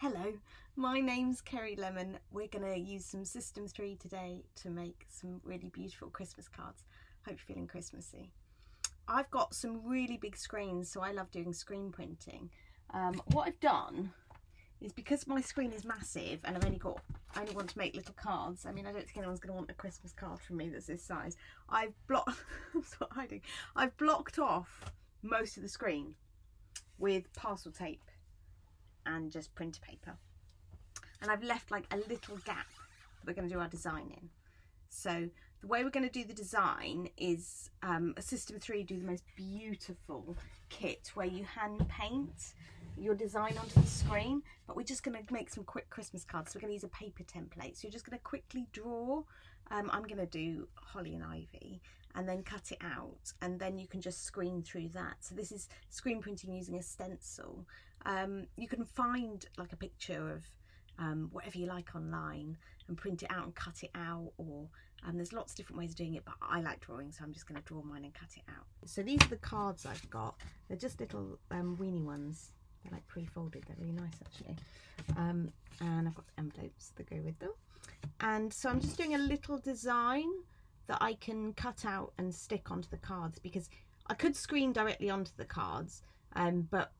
Hello, my name's Kerry Lemon. We're going to use some System 3 today to make some really beautiful Christmas cards. Hope you're feeling Christmassy. I've got some really big screens, so I love doing screen printing. What I've done is, because my screen is massive and I only want to make little cards. I mean, I don't think anyone's going to want a Christmas card from me that's this size. I've blocked off most of the screen with parcel tape and just printer paper, and I've left like a little gap that we're going to do our design in. So the way we're going to do the design is System 3 do the most beautiful kit where you hand paint your design onto the screen, but we're just going to make some quick Christmas cards. So we're going to use a paper template, so you're just going to quickly draw. I'm going to do holly and ivy and then cut it out, and then you can just screen through that. So this is screen printing using a stencil. You can find like a picture of whatever you like online and print it out and cut it out, or there's lots of different ways of doing it, but I like drawing, so I'm just going to draw mine and cut it out. So these are the cards I've got. They're just little weenie ones. They're like pre-folded. They're really nice actually. And I've got envelopes that go with them. And so I'm just doing a little design that I can cut out and stick onto the cards, because I could screen directly onto the cards, but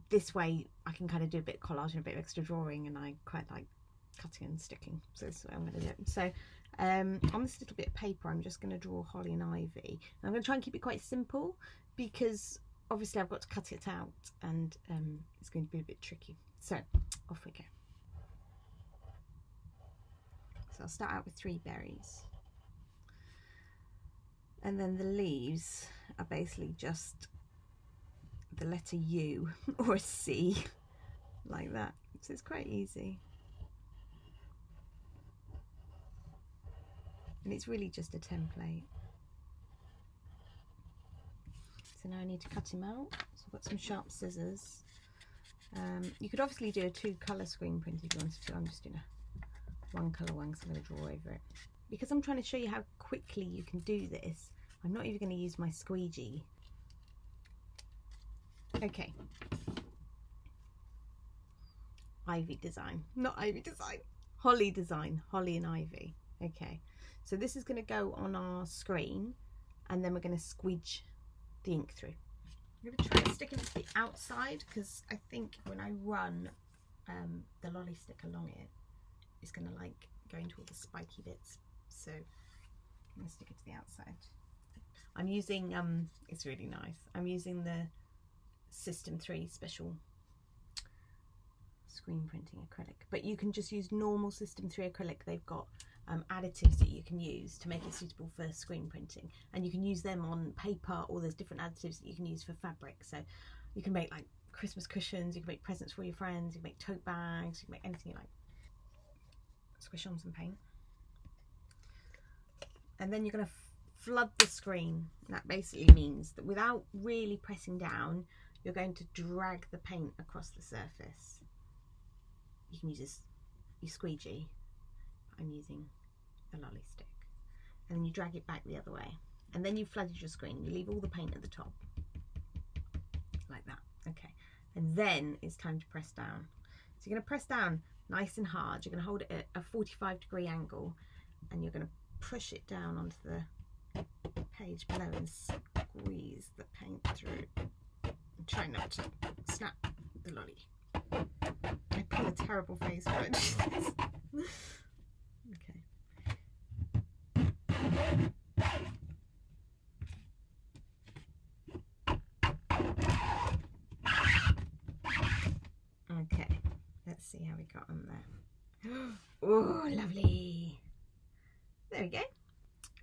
this way I can kind of do a bit of collage and a bit of extra drawing, and I quite like cutting and sticking, so this is what I'm going to do. So on this little bit of paper I'm just going to draw holly and ivy, and I'm going to try and keep it quite simple, because obviously I've got to cut it out, and it's going to be a bit tricky. So off we go. So I'll start out with 3 berries, and then the leaves are basically just the letter U or a C, like that. So it's quite easy, and it's really just a template. So now I need to cut him out. So I've got some sharp scissors. You could obviously do a 2-colour screen print if you wanted to. I'm just doing a 1-colour one because I'm going to draw over it. Because I'm trying to show you how quickly you can do this, I'm not even going to use my squeegee. Okay. Ivy design, not ivy design, holly design, holly and ivy. Okay, so this is going to go on our screen, and then we're going to squeege the ink through. I'm going to try and stick it to the outside, because I think when I run the lolly stick along it, it's going to like go into all the spiky bits. So I'm going to stick it to the outside. I'm using, it's really nice, I'm using the System 3 special screen printing acrylic, but you can just use normal System 3 acrylic. They've got additives that you can use to make it suitable for screen printing, and you can use them on paper, or there's different additives that you can use for fabric. So you can make like Christmas cushions, you can make presents for your friends, you can make tote bags, you can make anything you like. Squish on some paint, and then you're going to flood the screen. That basically means that without really pressing down, you're going to drag the paint across the surface. You can use your squeegee. I'm using a lolly stick. And then you drag it back the other way. And then you've flooded your screen. You leave all the paint at the top. Like that. Okay. And then it's time to press down. So you're going to press down nice and hard. You're going to hold it at a 45-degree angle, and you're going to push it down onto the page below and squeeze the paint through. And try not to snap the lolly. I put a terrible face for it. Okay. Okay, let's see how we got on there. Oh, lovely. There we go.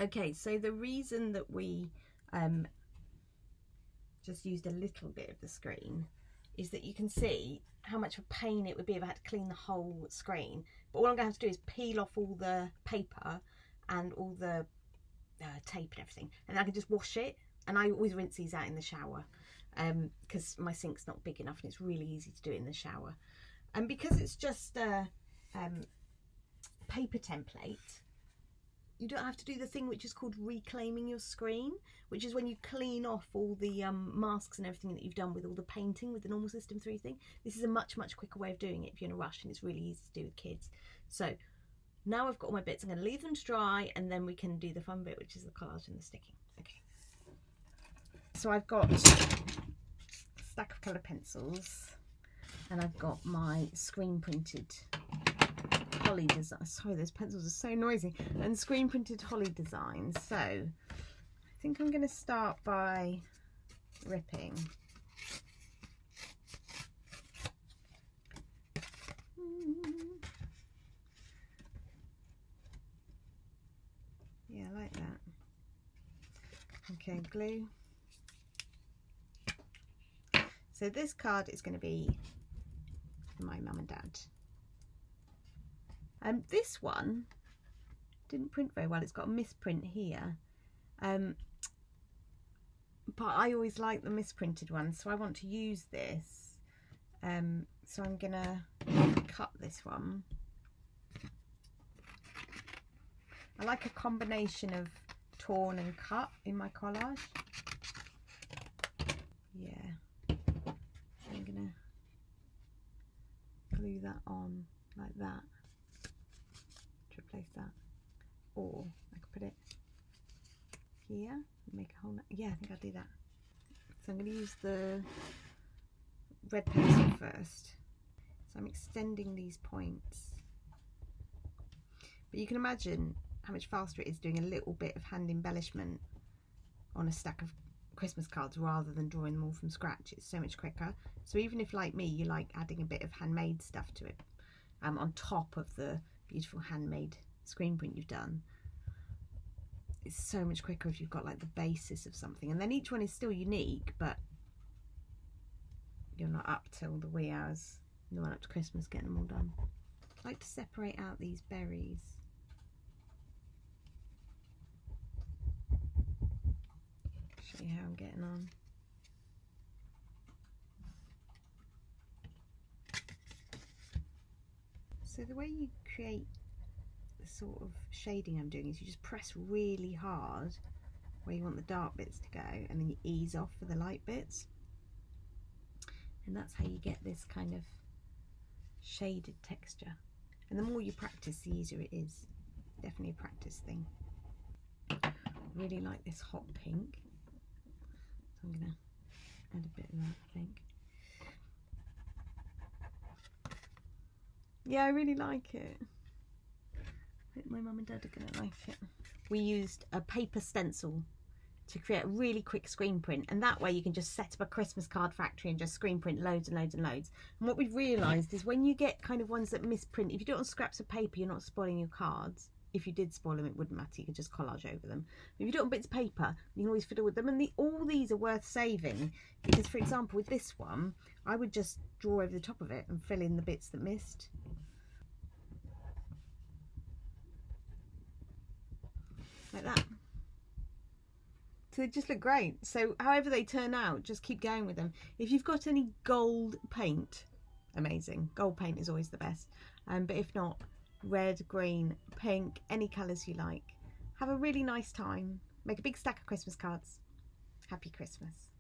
Okay, so the reason that we just used a little bit of the screen is that you can see how much of a pain it would be if I had to clean the whole screen. But all I'm going to have to do is peel off all the paper and all the tape and everything, and I can just wash it. And I always rinse these out in the shower, because my sink's not big enough, and it's really easy to do it in the shower. And because it's just a paper template, you don't have to do the thing which is called reclaiming your screen, which is when you clean off all the masks and everything that you've done with all the painting with the normal System 3 thing. This is a much quicker way of doing it if you're in a rush, and it's really easy to do with kids. So now I've got all my bits, I'm going to leave them to dry, and then we can do the fun bit, which is the collage and the sticking. Okay. So I've got a stack of colour pencils, and I've got my screen printed holly design. Sorry, those pencils are so noisy. And screen printed holly designs. So I think I'm going to start by ripping. Yeah, I like that. Okay, glue. So this card is going to be for my mum and dad. This one didn't print very well. It's got a misprint here. But I always like the misprinted ones, so I want to use this. So I'm going to cut this one. I like a combination of torn and cut in my collage. Yeah. So I'm going to glue that on like that to replace that. Or I could put it here and make a whole... Yeah, I think I'll do that. So I'm going to use the red pencil first. So I'm extending these points. But you can imagine how much faster it is doing a little bit of hand embellishment on a stack of Christmas cards rather than drawing them all from scratch. It's so much quicker. So even if, like me, you like adding a bit of handmade stuff to it, on top of the beautiful handmade screen print you've done, it's so much quicker if you've got like the basis of something. And then each one is still unique, but you're not up till the wee hours in the run up to Christmas getting them all done. I like to separate out these berries. Show you how I'm getting on. So the way you create the sort of shading I'm doing is you just press really hard where you want the dark bits to go, and then you ease off for the light bits, and that's how you get this kind of shaded texture. And the more you practice, the easier it is. Definitely a practice thing. Really like this hot pink, so I'm gonna add a bit of that, I think. Yeah, I really like it. I think my mum and dad are gonna like it. We used a paper stencil to create a really quick screen print, and that way you can just set up a Christmas card factory and just screen print loads and loads and loads. And what we've realised is when you get kind of ones that misprint, if you do it on scraps of paper, you're not spoiling your cards. If you did spoil them, it wouldn't matter, you could just collage over them. But if you do it on bits of paper, you can always fiddle with them. And all these are worth saving, because for example with this one, I would just draw over the top of it and fill in the bits that missed. Like that. So they just look great. So however they turn out, just keep going with them. If you've got any gold paint, amazing. Gold paint is always the best. But if not, red, green, pink, any colours you like. Have a really nice time. Make a big stack of Christmas cards. Happy Christmas.